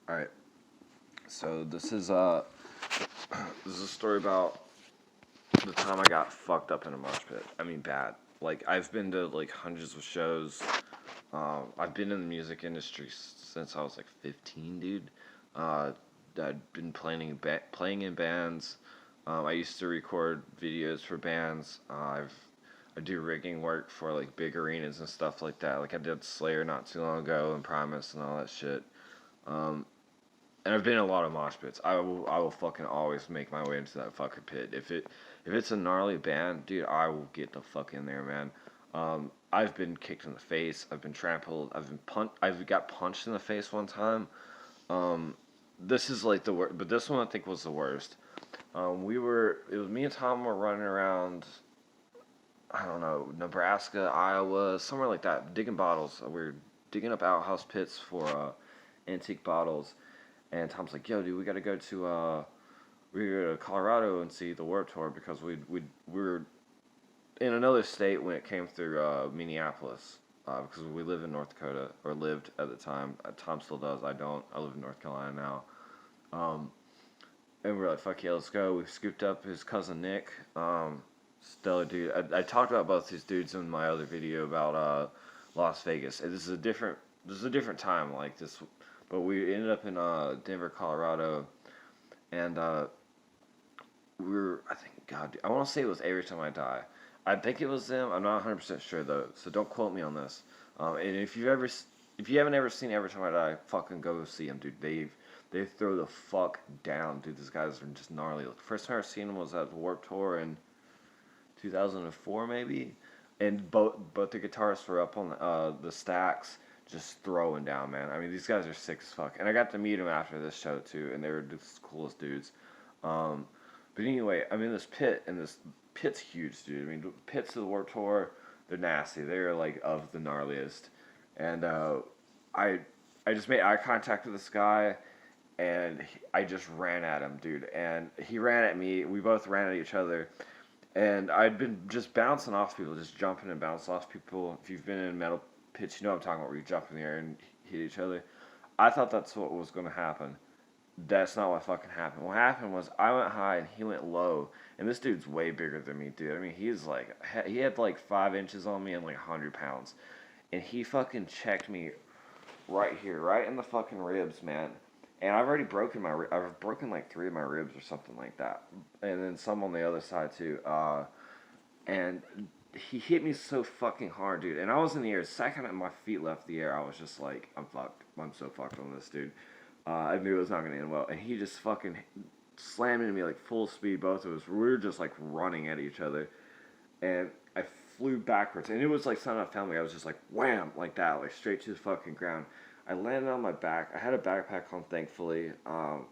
All right. So this is a story about the time I got fucked up in a mosh pit. I mean, bad. Like I've been to like hundreds of shows. I've been in the music industry since I was like 15, dude. Uh, I'd been playing in bands. I used to record videos for bands. I do rigging work for like big arenas and stuff like that. Like I did Slayer not too long ago and Primus and all that shit. Um, and I've been in a lot of mosh pits. I will fucking always make my way into that fucking pit. If it's a gnarly band, dude, I will get the fuck in there, man. I've been kicked in the face. I've been trampled. I've got punched in the face one time. Um, this is like the worst, but this one I think was the worst. It was me and Tom were running around. I don't know, Nebraska, Iowa, somewhere like that, digging bottles. We were digging up outhouse pits for antique bottles. And Tom's like, "Yo, dude, we gotta go to Colorado and see the Warped Tour because we were in another state when it came through Minneapolis because we live in North Dakota or lived at the time. Tom still does. I don't. I live in North Carolina now. Um, and we are like, fuck yeah, let's go. We scooped up his cousin Nick. Stellar dude. I talked about both these dudes in my other video about Las Vegas. And this is a different time like this, but we ended up in Denver, Colorado, and we were, I think, God, I want to say it was Every Time I Die. I think it was them. I'm not 100% sure though, so don't quote me on this. And if you haven't ever seen Every Time I Die, fucking go see them, dude. They throw the fuck down, dude. These guys are just gnarly. Like, first time I seen them was at the Warped Tour in 2004 maybe, and both the guitarists were up on the stacks just throwing down, man. I mean, these guys are sick as fuck, and I got to meet them after this show too, and they were the coolest dudes. Um, but anyway, I'm in this pit, and this pit's huge, dude. I mean, the pits of the Warped Tour, they're nasty. They're like of the gnarliest, and I I just made eye contact with this guy, and I just ran at him, dude. And he ran at me. We both ran at each other, and I'd been just bouncing off people, just jumping and bouncing off people. If you've been in metal pits, you know what I'm talking about, where you jump in the air and hit each other. I thought that's what was going to happen. That's not what fucking happened. What happened was I went high and he went low. And this dude's way bigger than me, dude. I mean, he had like 5 inches on me and like 100 pounds. And he fucking checked me right here, right in the fucking ribs, man. And I've broken like three of my ribs or something like that. And then some on the other side too. And he hit me so fucking hard, dude. And I was in the air. The second my feet left the air, I was just like, I'm fucked. I'm so fucked on this, dude. I knew it was not going to end well. And he just fucking slammed into me like full speed, both of us. We were just like running at each other. And I flew backwards. And it was like something I found me. I was just like, wham, like that, like straight to the fucking ground. I landed on my back. I had a backpack on, thankfully. So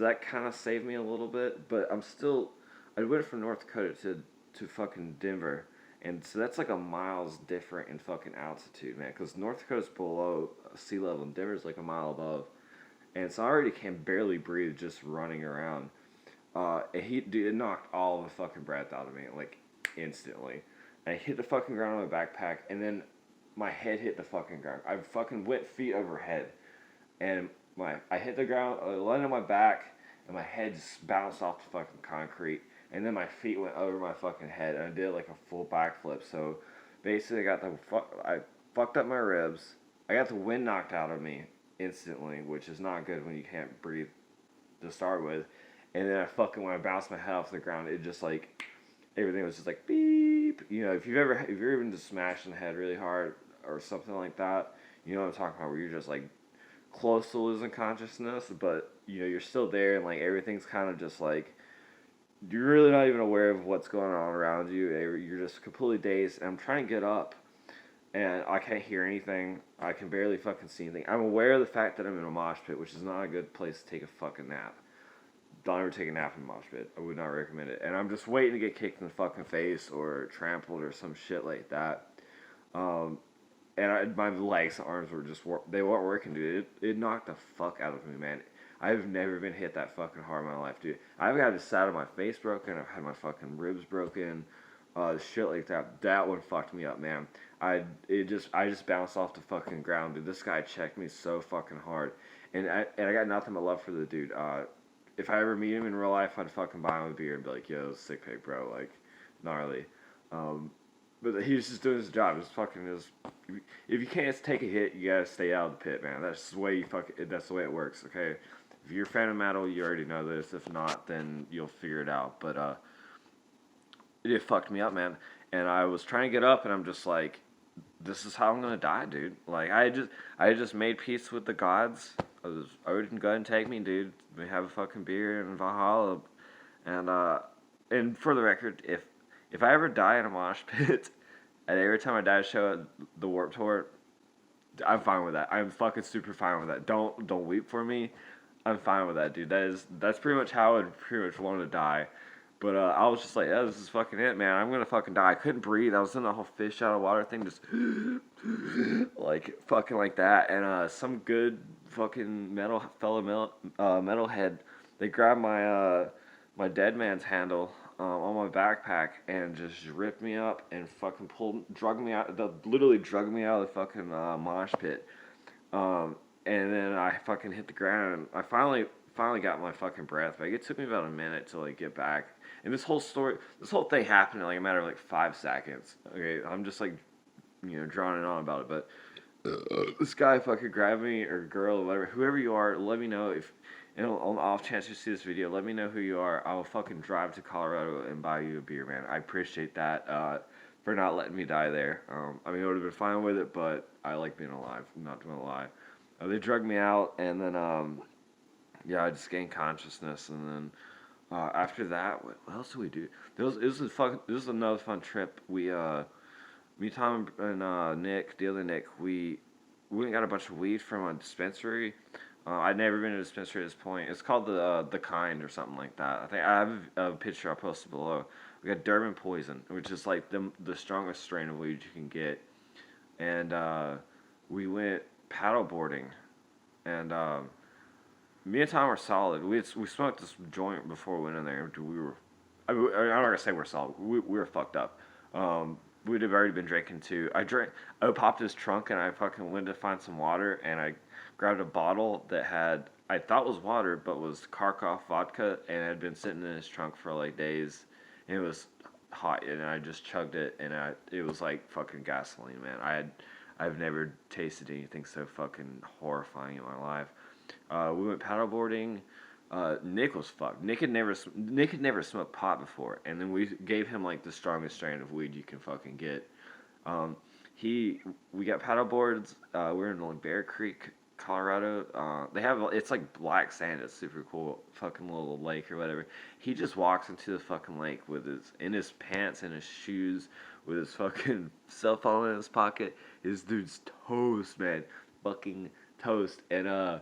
that kind of saved me a little bit. But I went from North Dakota to fucking Denver. And so that's like a miles different in fucking altitude, man. Because North Dakota's below sea level and Denver's like a mile above. And so I already can barely breathe just running around. Dude, it knocked all the fucking breath out of me, like, instantly. And I hit the fucking ground on my backpack, and then my head hit the fucking ground. I fucking went feet over head. And I hit the ground, I landed on my back, and my head just bounced off the fucking concrete. And then my feet went over my fucking head, and I did like a full backflip. So basically, I fucked up my ribs. I got the wind knocked out of me instantly, which is not good when you can't breathe to start with. And then when I bounced my head off the ground, it just like everything was just like beep. You know, if you're even just smashed in the head really hard or something like that, you know what I'm talking about, where you're just like close to losing consciousness, but you know you're still there and like everything's kind of just like you're really not even aware of what's going on around you. You're just completely dazed. And I'm trying to get up, and I can't hear anything. I can barely fucking see anything. I'm aware of the fact that I'm in a mosh pit, which is not a good place to take a fucking nap. Don't ever take a nap in a mosh pit. I would not recommend it. And I'm just waiting to get kicked in the fucking face or trampled or some shit like that. Um, my legs and arms they weren't working, dude. It knocked the fuck out of me, man. I've never been hit that fucking hard in my life, dude. I've had the side of my face broken. I've had my fucking ribs broken. Shit like that. That one fucked me up, man. I just bounced off the fucking ground, dude. This guy checked me so fucking hard, and I got nothing but love for the dude. If I ever meet him in real life, I'd fucking buy him a beer and be like, "Yo, sick pick, bro." Like, gnarly. Um, but he was just doing his job. It's fucking his. If you can't take a hit, you gotta stay out of the pit, man. That's the way you fuck. That's the way it works. Okay. If you're a fan of metal, you already know this. If not, then you'll figure it out. But it fucked me up, man. And I was trying to get up, and I'm just like, this is how I'm gonna die, dude. Like I just made peace with the gods. I wouldn't go ahead and take me, dude. We have a fucking beer in Valhalla, and for the record, if I ever die in a mosh pit, and every time I die to show at the Warped Tour, I'm fine with that. I'm fucking super fine with that. Don't weep for me. I'm fine with that, dude. That's pretty much how I'd pretty much want to die. But I was just like, yeah, this is fucking it, man. I'm gonna fucking die. I couldn't breathe. I was in the whole fish out of water thing, just like fucking like that. And some good fucking metalhead, they grabbed my dead man's handle on my backpack and just ripped me up and fucking literally drugged me out of the fucking mosh pit. And then I fucking hit the ground and I finally got my fucking breath back. It took me about a minute to like get back. And this whole thing happened in like a matter of like 5 seconds. Okay, I'm just like, droning on about it, but this guy fucking grabbed me, or girl, or whatever, whoever you are, let me know if, and on the off chance you see this video, let me know who you are. I will fucking drive to Colorado and buy you a beer, man. I appreciate that, for not letting me die there. I mean, I would have been fine with it, but I like being alive, I'm not gonna lie. They drugged me out, and then, yeah, I just gained consciousness, and then, after that, what else did we do? This was another fun trip. Me, Tom, and Nick, the other Nick, we went and got a bunch of weed from a dispensary. I'd never been to a dispensary at this point. It's called the Kind or something like that. I think I have a picture I'll post below. We got Durban Poison, which is like the strongest strain of weed you can get, and we went paddleboarding, and me and Tom were solid. We smoked this joint before we went in there. I'm not gonna say we're solid. We were fucked up. We'd have already been drinking too. I popped his trunk and I fucking went to find some water and I grabbed a bottle that I thought was water, but was Kharkov vodka, and it had been sitting in his trunk for like days, and it was hot, and I just chugged it, and it was like fucking gasoline, man. I've never tasted anything so fucking horrifying in my life. We went paddleboarding. Nick was fucked. Nick had never smoked pot before, and then we gave him like the strongest strain of weed you can fucking get. Um, we got paddleboards. We're in like Bear Creek, Colorado. It's like black sand. It's super cool. Fucking little lake or whatever. He just walks into the fucking lake in his pants and his shoes, with his fucking cell phone in his pocket. His dude's toast, man. Fucking toast. And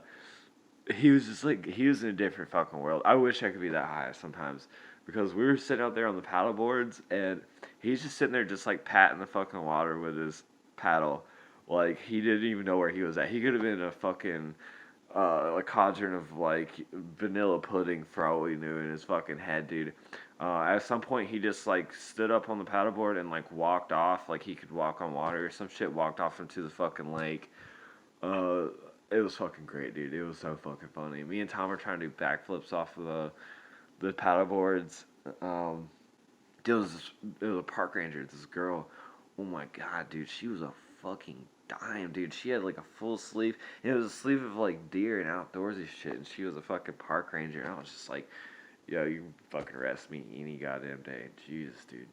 he was just like, he was in a different fucking world. I wish I could be that high sometimes, because we were sitting out there on the paddle boards and he's just sitting there just like patting the fucking water with his paddle. Like, he didn't even know where he was at. He could have been a fucking a cauldron of like vanilla pudding for all we knew in his fucking head, dude. At some point he just like stood up on the paddleboard and like walked off, like he could walk on water or some shit, walked off into the fucking lake. uh it was fucking great, dude. It was so fucking funny. Me and Tom were trying to do backflips off of the paddle boards. There was a park ranger, this girl. Oh my god, dude, she was a fucking dime, dude. She had like a full sleeve, and it was a sleeve of like deer and outdoorsy shit, and she was a fucking park ranger, and I was just like, yo, you can fucking arrest me any goddamn day. Jesus, dude.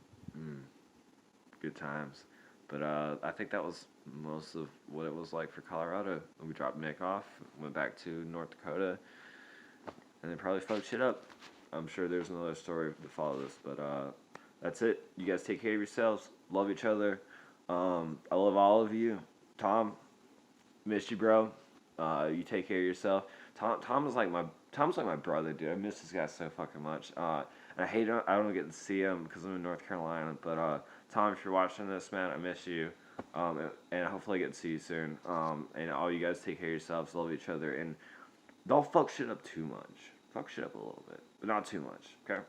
Good times. But I think that was most of what it was like for Colorado. We dropped Nick off, went back to North Dakota, and then probably fucked shit up. I'm sure there's another story to follow this, but that's it. You guys take care of yourselves. Love each other. I love all of you. Tom, miss you, bro. You take care of yourself. Tom's like my brother, dude. I miss this guy so fucking much. And I don't get to see him because I'm in North Carolina. But Tom, if you're watching this, man, I miss you. And hopefully I get to see you soon. And all you guys take care of yourselves, love each other, and don't fuck shit up too much. Fuck shit up a little bit, but not too much. Okay.